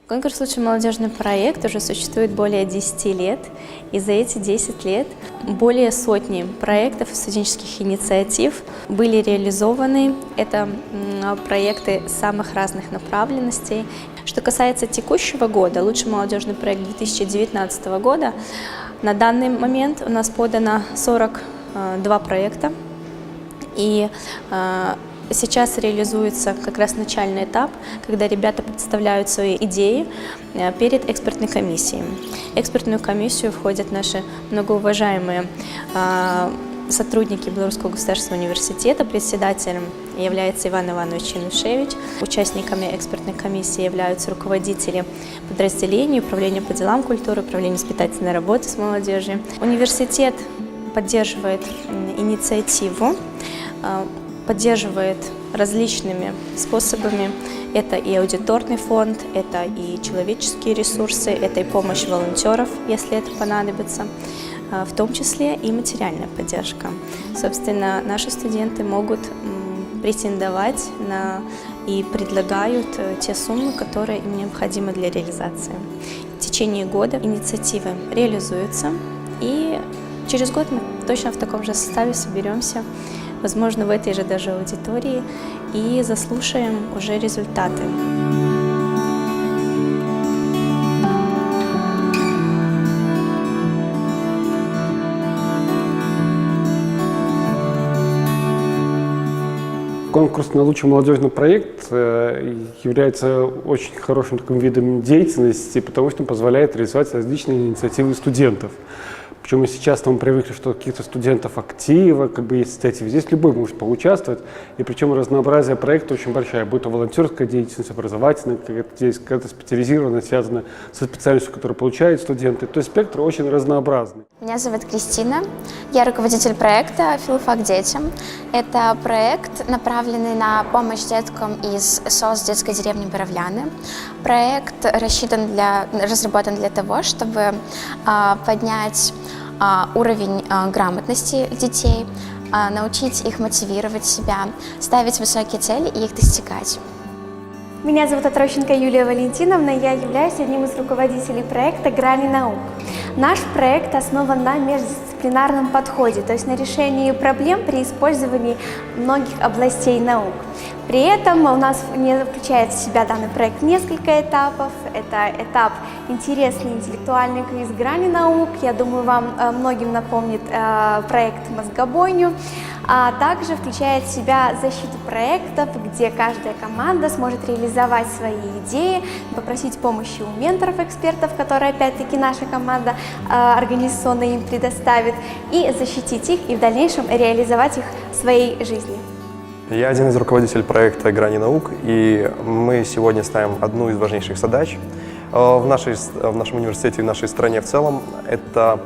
Конкурс «Лучший молодежный проект» уже существует более 10 лет, и за эти 10 лет более сотни проектов и студенческих инициатив были реализованы. Это проекты самых разных направленностей. Что касается текущего года, «Лучший молодежный проект» 2019 года, на данный момент у нас подано 42 проекта, и сейчас реализуется как раз начальный этап, когда ребята представляют свои идеи перед экспертной комиссией. В экспертную комиссию входят наши многоуважаемые сотрудники Белорусского государственного университета. Председателем является Иван Иванович Янушевич. Участниками экспертной комиссии являются руководители подразделений, управления по делам культуры, управления воспитательной работы с молодежью. Университет поддерживает инициативу, поддерживает различными способами. Это и аудиторный фонд, это и человеческие ресурсы, это и помощь волонтеров, если это понадобится, в том числе и материальная поддержка. Собственно, наши студенты могут претендовать на и предлагают те суммы, которые им необходимы для реализации. В течение года инициативы реализуются, и через год мы точно в таком же составе соберемся, возможно, в этой же даже аудитории, и заслушаем уже результаты. Конкурс на лучший молодежный проект является очень хорошим таким видом деятельности, потому что он позволяет реализовать различные инициативы студентов. Причем мы сейчас мы привыкли, что каких-то студентов актива, есть инициативы. Здесь любой может поучаствовать, и причем разнообразие проекта очень большое, будь то волонтерская деятельность, образовательная, какая-то специализированная, связанная со специальностью, которую получают студенты. То есть спектр очень разнообразный. Меня зовут Кристина, я руководитель проекта «Филфак детям». Это проект, направленный на помощь деткам из СОС детской деревни Боровляны. Проект разработан для того, чтобы поднять уровень грамотности детей, научить их мотивировать себя, ставить высокие цели и их достигать. Меня зовут Отрощенко Юлия Валентиновна, я являюсь одним из руководителей проекта «Грани наук». Наш проект основан на междисциплинарном подходе, то есть на решении проблем при использовании многих областей наук. При этом у нас включает в себя данный проект несколько этапов. Это этап интересный интеллектуальный квиз «Грани наук». Я думаю, вам многим напомнит проект «Мозгобойню». А также включает в себя защиту проектов, где каждая команда сможет реализовать свои идеи, попросить помощи у менторов-экспертов, которые опять-таки наша команда организационно им предоставит, и защитить их и в дальнейшем реализовать их в своей жизни. Я один из руководителей проекта «Грани наук», и мы сегодня ставим одну из важнейших задач в нашем университете и в нашей стране в целом. Это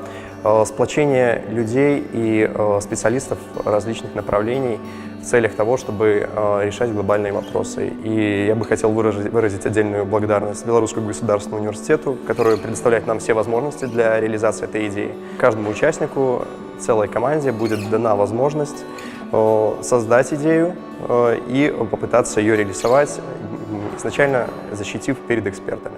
сплочение людей и специалистов различных направлений в целях того, чтобы решать глобальные вопросы. И я бы хотел выразить отдельную благодарность Белорусскому государственному университету, который предоставляет нам все возможности для реализации этой идеи. Каждому участнику, целой команде будет дана возможность создать идею и попытаться ее реализовать, изначально защитив перед экспертами.